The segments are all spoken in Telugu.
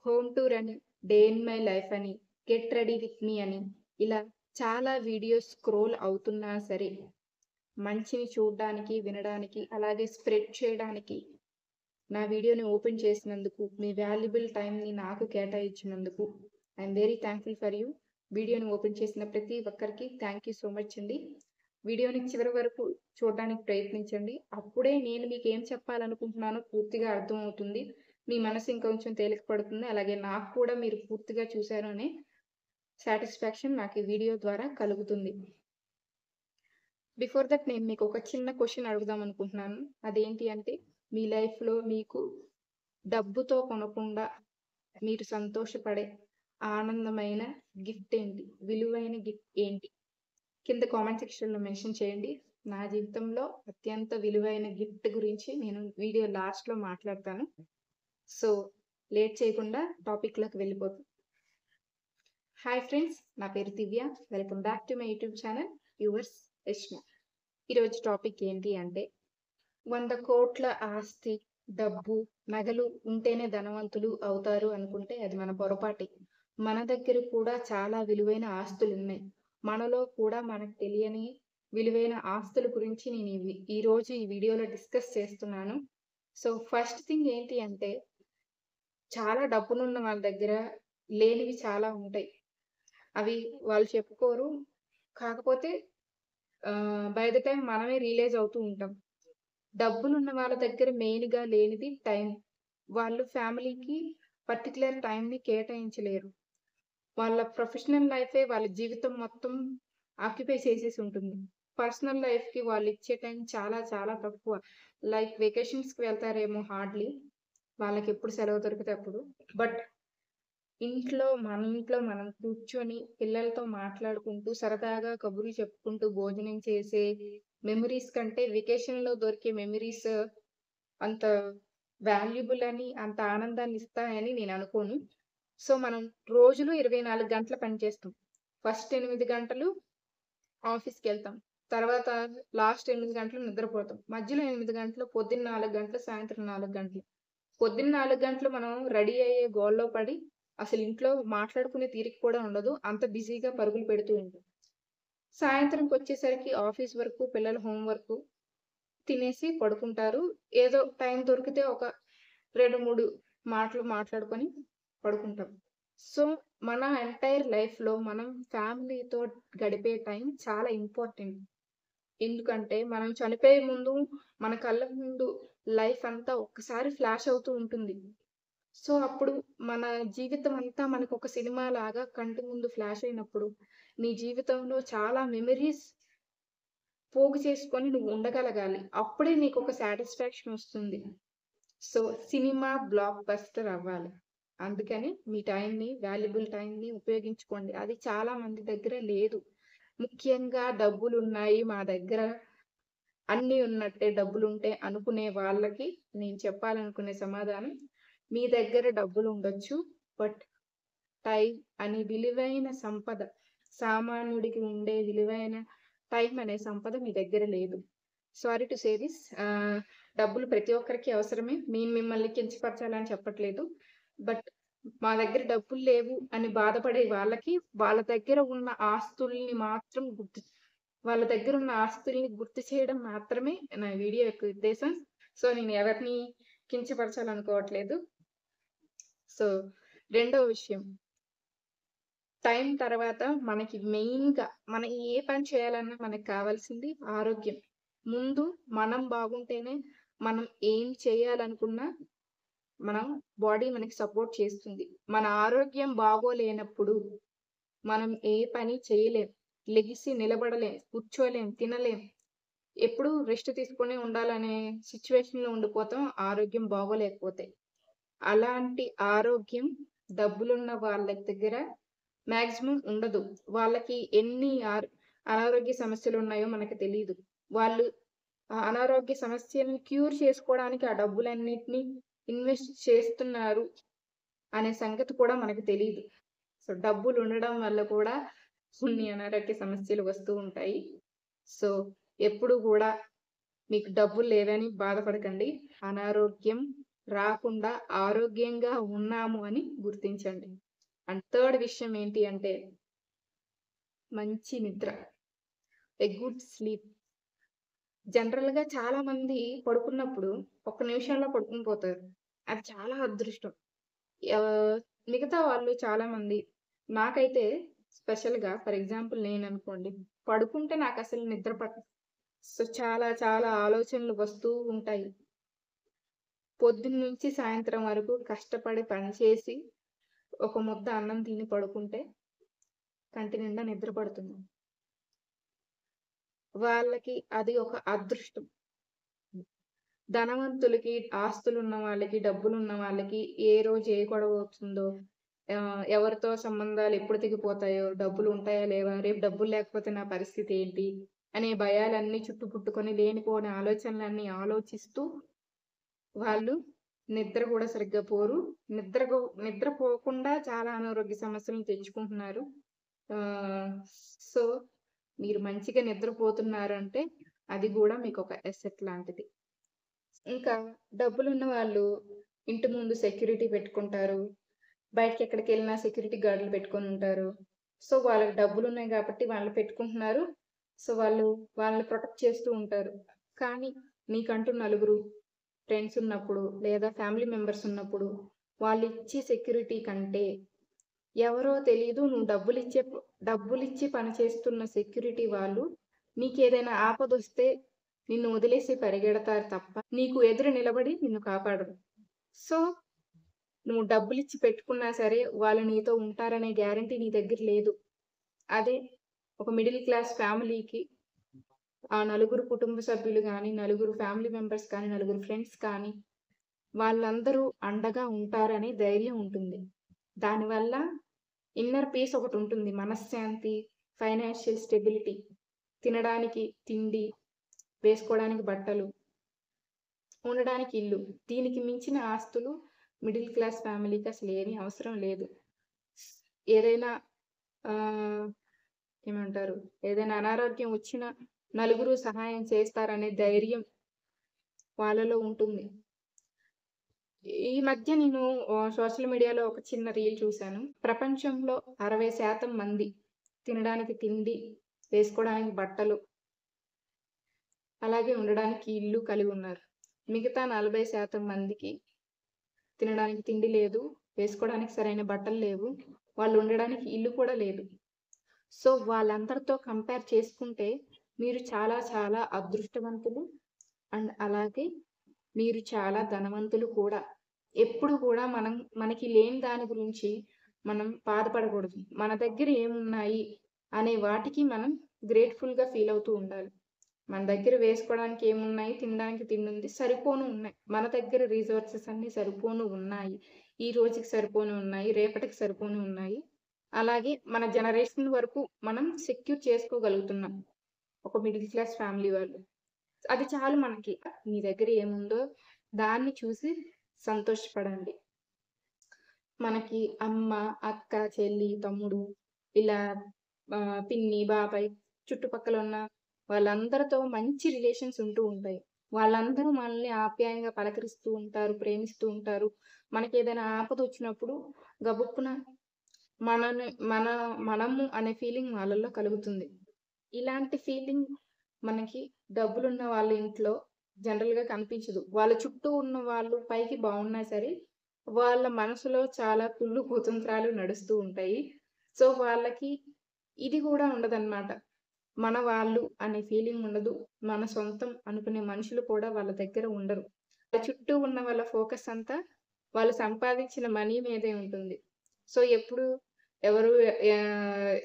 హోమ్ టూర్ అని, డే ఇన్ మై లైఫ్ అని, గెట్ రెడీ విత్ మీ అని ఇలా చాలా వీడియోస్ స్క్రోల్ అవుతున్నా సరే, మంచిని చూడడానికి, వినడానికి, అలాగే స్ప్రెడ్ చేయడానికి నా వీడియోని ఓపెన్ చేసినందుకు, మీ వాల్యుబుల్ టైంని నాకు కేటాయించినందుకు I'm very thankful for you. వీడియోని ఓపెన్ చేసిన ప్రతి ఒక్కరికి థ్యాంక్ యూ సో మచ్ అండి. వీడియోని చివరి వరకు చూడడానికి ప్రయత్నించండి. అప్పుడే నేను మీకు ఏం చెప్పాలనుకుంటున్నానో పూర్తిగా అర్థమవుతుంది. మీ మనసు ఇంకొంచెం తేలిక పడుతుంది. అలాగే నాకు కూడా మీరు పూర్తిగా చూశారు అనే సాటిస్ఫాక్షన్ నాకు ఈ వీడియో ద్వారా కలుగుతుంది. బిఫోర్ దట్ నేను మీకు ఒక చిన్న క్వశ్చన్ అడుగుదాం అనుకుంటున్నాను. అదేంటి అంటే, మీ లైఫ్‌లో మీకు డబ్బుతో కొనకుండా మీరు సంతోషపడే ఆనందమైన గిఫ్ట్ ఏంటి? విలువైన గిఫ్ట్ ఏంటి? కింద కామెంట్ సెక్షన్‌లో మెన్షన్ చేయండి. నా జీవితంలో అత్యంత విలువైన గిఫ్ట్ గురించి నేను వీడియో లాస్ట్‌లో మాట్లాడతాను. సో, లేట్ చేయకుండా టాపిక్‌లోకి వెళ్ళిపోదాం. హాయ్ ఫ్రెండ్స్, నా పేరు Divya. Welcome back to my YouTube channel yours Yashma. ఈరోజు టాపిక్ ఏంటి అంటే, 100 కోట్ల ఆస్తి, డబ్బు, నగలు ఉంటేనే ధనవంతులు అవుతారు అనుకుంటే అది మన పొరపాటే. మన దగ్గర కూడా చాలా విలువైన ఆస్తులున్నాయి. మనలో కూడా మనకు తెలియని విలువైన ఆస్తుల గురించి నేను ఈరోజు ఈ వీడియోలో డిస్కస్ చేస్తున్నాను. సో, ఫస్ట్ థింగ్ ఏంటి అంటే, చాలా డబ్బులున్న వాళ్ళ దగ్గర లేనివి చాలా ఉంటాయి. అవి వాళ్ళు చెప్పుకోరు. కాకపోతే బై ద టైమ్ మనమే రియలైజ్ అవుతూ ఉంటాం. డబ్బులున్న వాళ్ళ దగ్గర మెయిన్‌గా లేనిది టైం. వాళ్ళు ఫ్యామిలీకి పర్టిక్యులర్ టైంని కేటాయించలేరు. వాళ్ళ ప్రొఫెషనల్ లైఫే వాళ్ళ జీవితం మొత్తం ఆక్యుపై చేసేసి ఉంటుంది. పర్సనల్ లైఫ్‌కి వాళ్ళు ఇచ్చే టైం చాలా చాలా తక్కువ. Like వెకేషన్స్‌కి వెళ్తారేమో hardly. వాళ్ళకెప్పుడు సెలవు దొరికితే అప్పుడు. బట్ మన ఇంట్లో మనం కూర్చొని పిల్లలతో మాట్లాడుకుంటూ, సరదాగా కబుర్లు చెప్పుకుంటూ భోజనం చేసే మెమోరీస్ కంటే వెకేషన్‌లో దొరికే మెమోరీస్ అంత వాల్యుబుల్ అని, అంత ఆనందాన్ని ఇస్తాయని నేను అనుకోను. సో, మనం రోజులో 24 గంటలు పని చేస్తాం. ఫస్ట్ 8 గంటలు ఆఫీస్‌కెళ్తాం. తర్వాత లాస్ట్ 8 గంటలు నిద్రపోతాం. మధ్యలో 8 గంటలు పొద్దున్న 4 గంటలు, సాయంత్రం 4 గంటలు. పొద్దున్న 4 గంటలు మనం రెడీ అయ్యే గోలలో పడి అసలు ఇంట్లో మాట్లాడుకునే తీరిక కూడా ఉండదు. అంత బిజీగా పరుగులు పెడుతూ ఉంటాం. సాయంత్రంకొచ్చేసరికి ఆఫీస్ వర్కు, పిల్లల హోమ్ వర్కు తినేసి పడుకుంటారు. ఏదో టైం దొరికితే ఒక 2, 3 మాటలు మాట్లాడుకొని పడుకుంటాం. సో, మన ఎంటైర్ లైఫ్‌లో మనం ఫ్యామిలీతో గడిపే టైం చాలా ఇంపార్టెంట్. ఎందుకంటే, మనం చనిపోయే ముందు మన కళ్ళ ముందు లైఫ్ అంతా ఒక్కసారి ఫ్లాష్ అవుతూ ఉంటుంది. సో, అప్పుడు మన జీవితం అంతా మనకొక సినిమా లాగా కంటి ముందు ఫ్లాష్ అయినప్పుడు, నీ జీవితంలో చాలా మెమోరీస్ పోగు చేసుకొని నువ్వు ఉండగలగాలి. అప్పుడే నీకొక సాటిస్ఫాక్షన్ వస్తుంది. సో, సినిమా బ్లాక్ బస్టర్ అవ్వాలి. అందుకని మీ టైంని, వాల్యుబుల్ టైంని ఉపయోగించుకోండి. అది చాలా మంది దగ్గర లేదు. ముఖ్యంగా డబ్బులున్నాయి, మా దగ్గర అన్నీ ఉన్నట్టే డబ్బులుంటే అనుకునే వాళ్ళకి నేను చెప్పాలనుకునే సమాధానం, మీ దగ్గర డబ్బులుండొచ్చు. బట్ టైం అనే విలువైన సంపద, సామాన్యుడికి ఉండే విలువైన టైం అనే సంపద మీ దగ్గర లేదు. Sorry to say this. డబ్బులు ప్రతి ఒక్కరికి అవసరమే. నేను మిమ్మల్ని కించపరచాలని చెప్పట్లేదు. బట్ మా దగ్గర డబ్బులు లేవు అని బాధపడే వాళ్ళకి వాళ్ళ దగ్గర ఉన్న ఆస్తుల్ని మాత్రం వాళ్ళ దగ్గర ఉన్న ఆస్తుల్ని గుర్తు చేయడం మాత్రమే నా వీడియో యొక్క ఉద్దేశం. సో, నేను ఎవరిని కించపరచాలనుకోవట్లేదు. సో, రెండో విషయం, టైం తర్వాత మనకి మెయిన్‌గా మనం ఏ పని చేయాలన్నా మనకు కావాల్సింది ఆరోగ్యం. ముందు మనం బాగుంటేనే మనం ఏం చేయాలనుకున్నా మనం బాడీ మనకి సపోర్ట్ చేస్తుంది. మన ఆరోగ్యం బాగోలేనప్పుడు మనం ఏ పని చేయలేం. లెగిసి నిలబడలేం, కూర్చోలేం, తినలేం. ఎప్పుడూ రెస్ట్ తీసుకునే ఉండాలనే సిట్యుయేషన్‌లో ఉండిపోతాం ఆరోగ్యం బాగోలేకపోతే. అలాంటి ఆరోగ్యం డబ్బులున్న వాళ్ళ దగ్గర మాక్సిమం ఉండదు. వాళ్ళకి ఎన్ని అనారోగ్య సమస్యలున్నాయో మనకు తెలీదు. వాళ్ళు ఆ అనారోగ్య సమస్యలను క్యూర్ చేసుకోవడానికి ఆ డబ్బులన్నిటిని ఇన్వెస్ట్ చేస్తున్నారు అనే సంగతి కూడా మనకు తెలీదు. సో, డబ్బులుండడం వల్ల కూడా కొన్ని అనారోగ్య సమస్యలు వస్తూ ఉంటాయి. సో, ఎప్పుడు గూడా మీకు డబ్బులు లేవని బాధపడకండి. అనారోగ్యం రాకుండా ఆరోగ్యంగా ఉన్నాము అని గుర్తించండి. అండ్ థర్డ్ విషయం ఏంటి అంటే మంచి నిద్ర. A good sleep. జనరల్‌గా చాలామంది పడుకున్నప్పుడు ఒక్క నిమిషంలో పడుకొని పోతారు. అది చాలా అదృష్టం. ఆహ్, మిగతా వాళ్ళు చాలామంది నాకైతే స్పెషల్‌గా ఫర్ ఎగ్జాంపుల్ నేననుకోండి, పడుకుంటే నాకసలు నిద్ర పట్టదు. సో, చాలా చాలా ఆలోచనలు వస్తూ ఉంటాయి. పొద్దున్నుంచి సాయంత్రం వరకు కష్టపడి పని చేసి, ఒక ముద్ద అన్నం తిని పడుకుంటే కంటి నిండా నిద్ర పడుతుంది. వాళ్ళకి అది ఒక అదృష్టం. ధనవంతులకి, ఆస్తులున్న వాళ్ళకి, డబ్బులున్న వాళ్ళకి ఏ రోజు ఏ గొడవ వస్తుందో, ఎవరితో సంబంధాలు ఎప్పుడు తెగిపోతాయో, డబ్బులు ఉంటాయా లేవా, రేపు డబ్బులు లేకపోతే నా పరిస్థితి ఏంటి, అనే భయాలన్నీ చుట్టుముట్టుకొని లేనిపోని ఆలోచనలన్నీ ఆలోచిస్తూ వాళ్ళు నిద్ర గూడా సరిగ్గా పోరు. నిద్రపోకుండా చాలా అనారోగ్య సమస్యలను తెచ్చుకుంటున్నారు. ఆహ్, సో, మీరు మంచిగా నిద్రపోతున్నారంటే అది గూడా మీకొక అసెట్ లాంటిది. ఇంకా డబ్బులున్న వాళ్ళు ఇంటి ముందు సెక్యూరిటీ పెట్టుకుంటారు. బయటికెక్కడికెళ్ళినా సెక్యూరిటీ గార్డులు పెట్టుకొనుంటారు. సో, వాళ్ళకి డబ్బులున్నాయి గాబట్టి వాళ్ళు పెట్టుకుంటున్నారు. సో, వాళ్ళని ప్రొటెక్ట్ చేస్తూ ఉంటారు. కానీ నీకంటూ నలుగురు ఫ్రెండ్స్ ఉన్నప్పుడు, లేదా ఫ్యామిలీ మెంబర్స్ ఉన్నప్పుడు, వాళ్ళిచ్చే సెక్యూరిటీ కంటే, ఎవరో తెలీదు నువ్వు డబ్బులిచ్చి పని చేస్తున్న సెక్యూరిటీ వాళ్ళు, నీకేదైనా ఆపదొస్తే నిన్ను వదిలేసి పరిగెడతారు తప్ప, నీకు ఎదురు నిలబడి నిన్ను కాపాడరు. సో, నువ్వు డబ్బులిచ్చి పెట్టుకున్నా సరే, వాళ్ళు నీతో ఉంటారనే గ్యారంటీ నీ దగ్గర లేదు. అదే ఒక మిడిల్ క్లాస్ ఫ్యామిలీకి ఆ నలుగురు కుటుంబ సభ్యులు గాని, నలుగురు ఫ్యామిలీ మెంబర్స్ కానీ, నలుగురు ఫ్రెండ్స్ కానీ, వాళ్ళందరూ అండగా ఉంటారనే ధైర్యం ఉంటుంది. దానివల్ల ఇన్నర్ పీస్ ఒకటుంటుంది. మనశ్శాంతి, ఫైనాన్షియల్ స్టెబిలిటీ, తినడానికి తిండి, వేసుకోవడానికి బట్టలు, ఉండడానికి ఇల్లు. దీనికి మించిన ఆస్తులు మిడిల్ క్లాస్ ఫ్యామిలీకి అసలేమీ అవసరం లేదు. ఏదైనా ఆహ్, ఏమంటారు? ఏదైనా అనారోగ్యం వచ్చినా నలుగురు సహాయం చేస్తారనే ధైర్యం వాళ్ళలో ఉంటుంది. ఈ మధ్య నేను సోషల్ మీడియాలో ఒక చిన్న రీల్ చూసాను. ప్రపంచంలో 60% మంది తినడానికి తిండి, వేసుకోవడానికి బట్టలు, అలాగే ఉండడానికి ఇల్లు కలిగి ఉన్నారు. మిగతా 40% మందికి తినడానికి తిండి లేదు, వేసుకోవడానికి సరైన బట్టలు లేవు, వాళ్ళు ఉండడానికి ఇల్లు కూడా లేదు. సో, వాళ్ళందరితో కంపేర్ చేసుకుంటే మీరు చాలా చాలా అదృష్టవంతులు. అండ్ అలాగే మీరు చాలా ధనవంతులు కూడా. ఎప్పుడు కూడా మనకి లేని దాని గురించి మనం బాధపడకూడదు. మన దగ్గర ఏమున్నాయి అనే వాటికి మనం గ్రేట్‌ఫుల్‌గా ఫీల్ అవుతూ ఉండాలి. మన దగ్గర వేసుకోవడానికి ఏమున్నాయి, తినడానికి తిండుంది, సరిపోను ఉన్నాయి. మన దగ్గర రిసోర్సెస్ అన్నీ సరిపోను ఉన్నాయి. ఈ రోజుకి సరిపోను ఉన్నాయి, రేపటికి సరిపోను ఉన్నాయి. అలాగే మన జనరేషన్ వరకు మనం సెక్యూర్ చేసుకోగలుగుతున్నాం. ఒక మిడిల్ క్లాస్ ఫ్యామిలీ వాళ్ళు. అది చాలు మనకి. మీ దగ్గర ఏముందో దాన్ని చూసి సంతోషపడండి. మనకి అమ్మ, అక్క, చెల్లి, తమ్ముడు ఇలా పిన్ని, బాబాయ్ చుట్టుపక్కల ఉన్న వాళ్ళందరితో మంచి రిలేషన్స్ ఉంటూ ఉంటాయి. వాళ్ళందరూ మనల్ని ఆప్యాయంగా పలకరిస్తూ ఉంటారు, ప్రేమిస్తూ ఉంటారు. మనకేదైనా ఆపదొచ్చినప్పుడు గబుక్కున మనని మన మనము అనే ఫీలింగ్ వాళ్ళలో కలుగుతుంది. ఇలాంటి ఫీలింగ్ మనకి డబ్బులున్న వాళ్ళ ఇంట్లో జనరల్‌గా కనిపించదు. వాళ్ళ చుట్టూ ఉన్న వాళ్ళు పైకి బాగున్నా సరే, వాళ్ళ మనసులో చాలా కుళ్ళు, కుతంత్రాలు నడుస్తూ ఉంటాయి. సో, వాళ్ళకి ఇది కూడా ఉండదనమాట. మన వాళ్ళు అనే ఫీలింగ్ ఉండదు. మన సొంతం అనుకునే మనుషులు కూడా వాళ్ళ దగ్గర ఉండరు. వాళ్ళ చుట్టూ ఉన్న వాళ్ళ ఫోకస్ అంతా వాళ్ళు సంపాదించిన మనీ మీదే ఉంటుంది. సో, ఎప్పుడు ఎవరు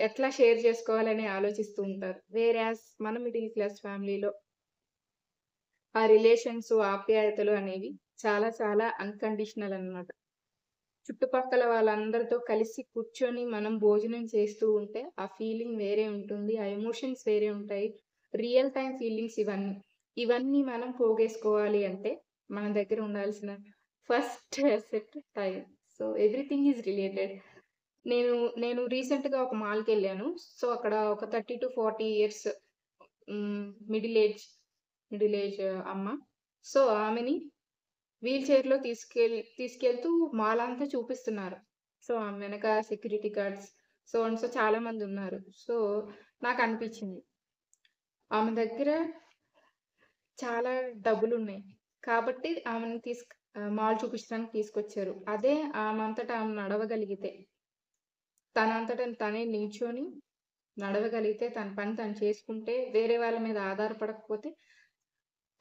ఎట్లా షేర్ చేసుకోవాలని ఆలోచిస్తూ ఉంటారు. వేరాజ్ మన మిడిల్ క్లాస్ ఫ్యామిలీలో ఆ రిలేషన్స్, ఆప్యాయతలు అనేవి చాలా చాలా అన్‌కండిషనల్ అన్నమాట. చుట్టుపక్కల వాళ్ళందరితో కలిసి కూర్చొని మనం భోజనం చేస్తూ ఉంటే ఆ ఫీలింగ్ వేరే ఉంటుంది. ఆ ఎమోషన్స్ వేరే ఉంటాయి. రియల్ టైమ్ ఫీలింగ్స్ ఇవన్నీ. ఇవన్నీ మనం పోగేసుకోవాలి అంటే మన దగ్గర ఉండాల్సిన first asset time. So, everything is related. నేను నేను రీసెంట్‌గా ఒక మాల్‌కెళ్ళాను. సో, అక్కడ ఒక 30-40 ఇయర్స్ హ్మ్. మిడిల్ ఏజ్ అమ్మ. సో, ఆమెని వీల్ చైర్‌లో తీసుకెళ్తూ మాల్ అంతా చూపిస్తున్నారు. సో, ఆమె వెనక security guards so and so చాలా మందున్నారు. సో, నాకనిపించింది. ఆమె దగ్గర చాలా డబ్బులున్నాయి. కాబట్టి ఆమెని మాల్ చూపించడానికి తీసుకొచ్చారు. అదే ఆమంతట ఆమె నడవగలిగితే, తనంతట తనే నిల్చొని నడవగలిగితే, తన పని తను చేసుకుంటే, వేరే వాళ్ళ మీద ఆధారపడకపోతే,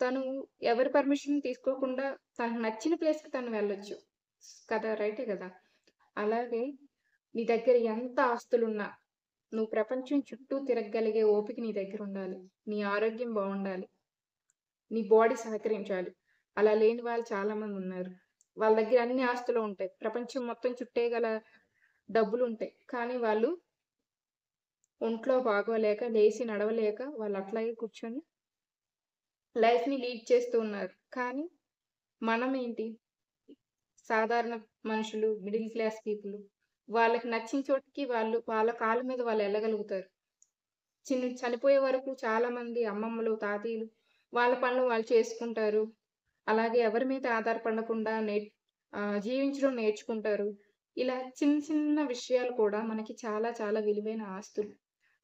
తను ఎవరి పర్మిషన్ తీసుకోకుండా తనకు నచ్చిన ప్లేస్‌కి తను వెళ్ళొచ్చు. కదా! రైటే గదా! అలాగే నీ దగ్గర ఎంత ఆస్తులున్నా, నువ్వు ప్రపంచం చుట్టూ తిరగగలిగే ఓపిక నీ దగ్గరుండాలి. నీ ఆరోగ్యం బావుండాలి. నీ బాడీ సహకరించాలి. అలా లేని వాళ్ళు చాలా మందున్నారు. వాళ్ళ దగ్గర అన్ని ఆస్తులు ఉంటాయి. ప్రపంచం మొత్తం చుట్టేయగల డబ్బులుంటాయి. కానీ వాళ్ళు ఒంట్లో బాగోలేక, లేసి నడవలేక వాళ్ళు అట్లాగే కూర్చొని లైఫ్‌ని లీడ్ చేస్తూ ఉన్నారు. కానీ మనమేంటి సాధారణ మనుషులు, మిడిల్ క్లాస్ పీపుల్ వాళ్ళకి నచ్చిన చోటికి వాళ్ళ కాళ్ళ మీద వాళ్ళు ఎళ్ళగలుగుతారు. చనిపోయే వరకు చాలామంది అమ్మమ్మలు, తాతయ్యలు వాళ్ళ పనులు వాళ్ళు చేసుకుంటారు. అలాగే ఎవరి మీద ఆధారపడకుండా జీవించడం నేర్చుకుంటారు. ఇలా చిన్న చిన్న విషయాలు కూడా మనకి చాలా చాలా విలువైన ఆస్తులు.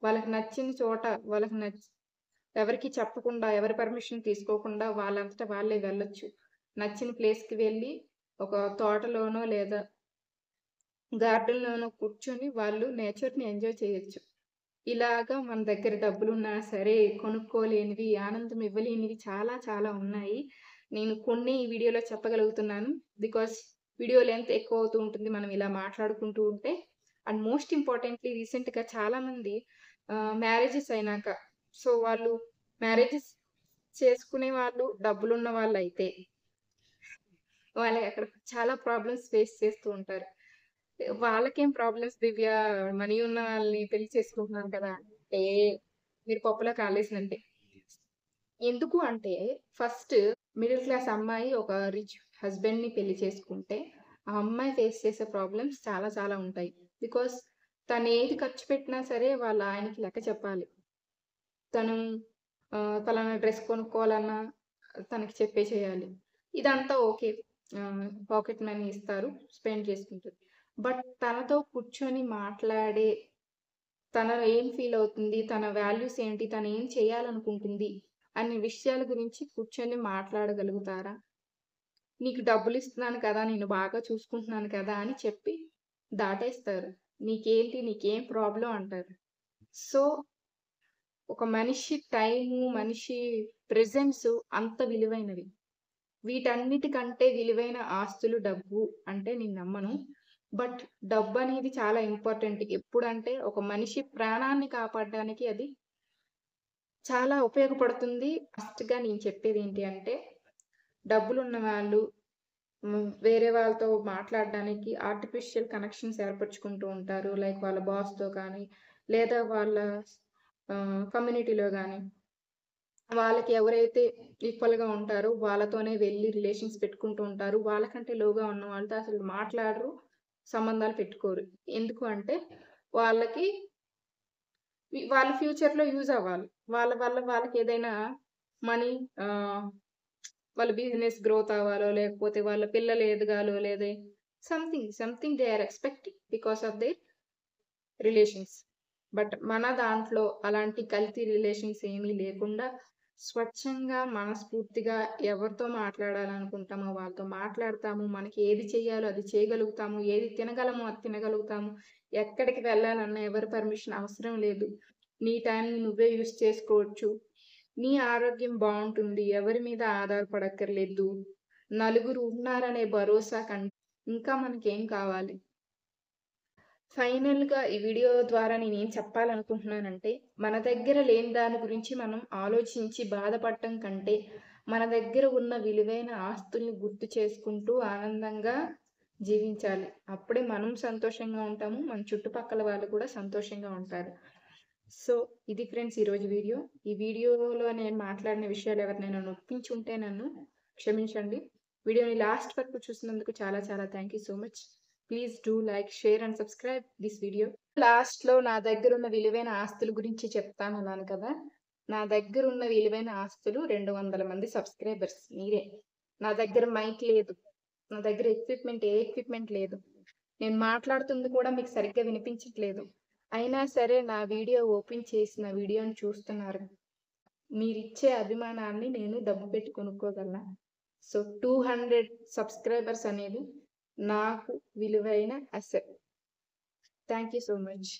వాళ్ళకి నచ్చిన చోట వాళ్ళకి ఎవరికీ చెప్పకుండా, ఎవరి పర్మిషన్ తీసుకోకుండా వాళ్ళంతట వాళ్ళే వెళ్ళొచ్చు. నచ్చిన ప్లేస్‌కి వెళ్ళి ఒక తోటలోనో లేదా గార్డెన్‌లోనో కూర్చొని వాళ్ళు నేచర్‌ని ఎంజాయ్ చేయొచ్చు. ఇలాగా మన దగ్గర డబ్బులున్నా సరే కొనుక్కోలేనివి, ఆనందం ఇవ్వలేనివి చాలా చాలా ఉన్నాయి. నేను కొన్ని ఈ వీడియోలో చెప్పగలుగుతున్నాను. బికాజ్ వీడియో లెంత్ ఎక్కువవుతూ ఉంటుంది. మనం ఇలా మాట్లాడుకుంటూ ఉంటే. అండ్ మోస్ట్ ఇంపార్టెంట్‌లీ రీసెంట్‌గా చాలామంది మ్యారేజెస్ అయినాక సో, వాళ్ళు మ్యారేజెస్ చేసుకునే వాళ్ళు డబ్బులున్న వాళ్ళైతే వాళ్ళకక్కడ చాలా ప్రాబ్లమ్స్ ఫేస్ చేస్తూ ఉంటారు. వాళ్ళకేం ప్రాబ్లమ్స్ దివ్య మనీ ఉన్న వాళ్ళని పెళ్లి చేసుకుంటున్నాను కదా! అంటే మీరు పప్పులో కాలేసినట్టే. ఎందుకు అంటే ఫస్ట్ మిడిల్ క్లాస్ అమ్మాయి ఒక రిచ్ హస్బెండ్‌ని పెళ్లి చేసుకుంటే, ఆ అమ్మాయి ఫేస్ చేసే ప్రాబ్లమ్స్ చాలా చాలా ఉంటాయి. బికాజ్ తనేది ఖర్చు పెట్టినా సరే వాళ్ళ ఆయనకి లెక్క చెప్పాలి. తను పలానా డ్రెస్ కొనుక్కోవాలన్నా తనకి చెప్పే చేయాలి. ఇదంతా ఓకే. పాకెట్ మనీ ఇస్తారు. స్పెండ్ చేసుకుంటది. బట్ తనతో కూర్చొని మాట్లాడే తను ఏం ఫీల్ అవుతుంది? తన వాల్యూస్ ఏంటి? తను ఏం చేయాలనుకుంటుంది? అనే విషయాల గురించి కూర్చొని మాట్లాడగలుగుతారా? నీకు డబ్బులిస్తున్నాను కదా! నిన్ను బాగా చూసుకుంటున్నాను కదా! అని చెప్పి దాటేస్తారు. నీకేంటి? నీకేం ప్రాబ్లమ్ అంటారు. సో, ఒక మనిషి టైము, మనిషి ప్రెజెన్సు అంత విలువైనవి. వీటన్నిటికంటే విలువైన ఆస్తులు డబ్బు అంటే నేను నమ్మను. బట్ డబ్బనేది చాలా ఇంపార్టెంట్. ఎప్పుడంటే ఒక మనిషి ప్రాణాన్ని కాపాడడానికి అది చాలా ఉపయోగపడుతుంది. ఫస్ట్‌గా నేను చెప్పేదేంటి అంటే డబ్బులున్న వాళ్ళు వేరే వాళ్ళతో మాట్లాడడానికి ఆర్టిఫిషియల్ కనెక్షన్స్ ఏర్పరచుకుంటూ ఉంటారు. లైక్ వాళ్ళ బాస్‌తో కానీ, లేదా వాళ్ళ కమ్యూనిటీలో గానీ వాళ్ళకి ఎవరైతే ఈక్వల్‌గా ఉంటారో వాళ్ళతోనే వెళ్లి రిలేషన్స్ పెట్టుకుంటూ ఉంటారు. వాళ్ళకంటే లోగా ఉన్న వాళ్ళతో అసలు మాట్లాడరు. సంబంధాలు పెట్టుకోరు. ఎందుకు అంటే వాళ్ళకి వాళ్ళ ఫ్యూచర్‌లో యూజ్ అవ్వాలి. వాళ్ళ వల్ల వాళ్ళకేదైనా మనీ ఆహ్, వాళ్ళ బిజినెస్ గ్రోత్ అవ్వాలో, లేకపోతే వాళ్ళ పిల్లలు ఎదగాలో, లేదా something they are expecting because of their relations. But మన దాంట్లో అలాంటి కల్తీ రిలేషన్స్ ఏమీ లేకుండా స్వచ్ఛంగా, మనస్ఫూర్తిగా ఎవరితో మాట్లాడాలనుకుంటామో వాళ్ళతో మాట్లాడతాము. మనకి ఏది చెయ్యాలో అది చేయగలుగుతాము. ఏది తినగలమో అది తినగలుగుతాము. ఎక్కడికి వెళ్ళాలన్నా ఎవరి పర్మిషన్ అవసరం లేదు. నీ టైంని నువ్వే యూజ్ చేసుకోవచ్చు. నీ ఆరోగ్యం బావుంటుంది. ఎవరి మీద ఆధారపడక్కర్లేదు. నలుగురు ఉన్నారనే భరోసా ఇంకా మనకేం కావాలి? ఫైనల్‌గా ఈ వీడియో ద్వారా నేనేం చెప్పాలనుకుంటున్నానంటే, మన దగ్గర లేని దాని గురించి మనం ఆలోచించి బాధపడటం కంటే, మన దగ్గర ఉన్న విలువైన ఆస్తుల్ని గుర్తు చేసుకుంటూ ఆనందంగా జీవించాలి. అప్పుడే మనం సంతోషంగా ఉంటాము. మన చుట్టుపక్కల వాళ్ళు కూడా సంతోషంగా ఉంటారు. సో, ఇది ఫ్రెండ్స్ ఈరోజు వీడియో. ఈ వీడియోలో నేను మాట్లాడిన విషయాలు ఎవరినైనా నొప్పించుంటే నన్ను క్షమించండి. వీడియోని లాస్ట్ వరకు చూసినందుకు చాలా చాలా thank you so much. Please do like, share and subscribe this video. లాస్ట్‌లో నా దగ్గరున్న విలువైన ఆస్తుల గురించి చెప్తానన్నాను కదా! నా దగ్గరున్న విలువైన ఆస్తులు 200 మంది సబ్స్క్రైబర్స్ మీరే. నా దగ్గర మైక్ లేదు. నా దగ్గర ఏ ఎక్విప్‌మెంట్ లేదు. నేను మాట్లాడుతుంది కూడా మీకు సరిగ్గా వినిపించట్లేదు. అయినా సరే నా వీడియో ఓపెన్ చేసి నా వీడియోని చూస్తున్నారు. మీరిచ్చే అభిమానాన్ని నేను డబ్బు పెట్టి కొనుక్కోగలనా? సో 200 సబ్స్క్రైబర్స్ అనేది నాకు విలువైన asset. Thank you so much.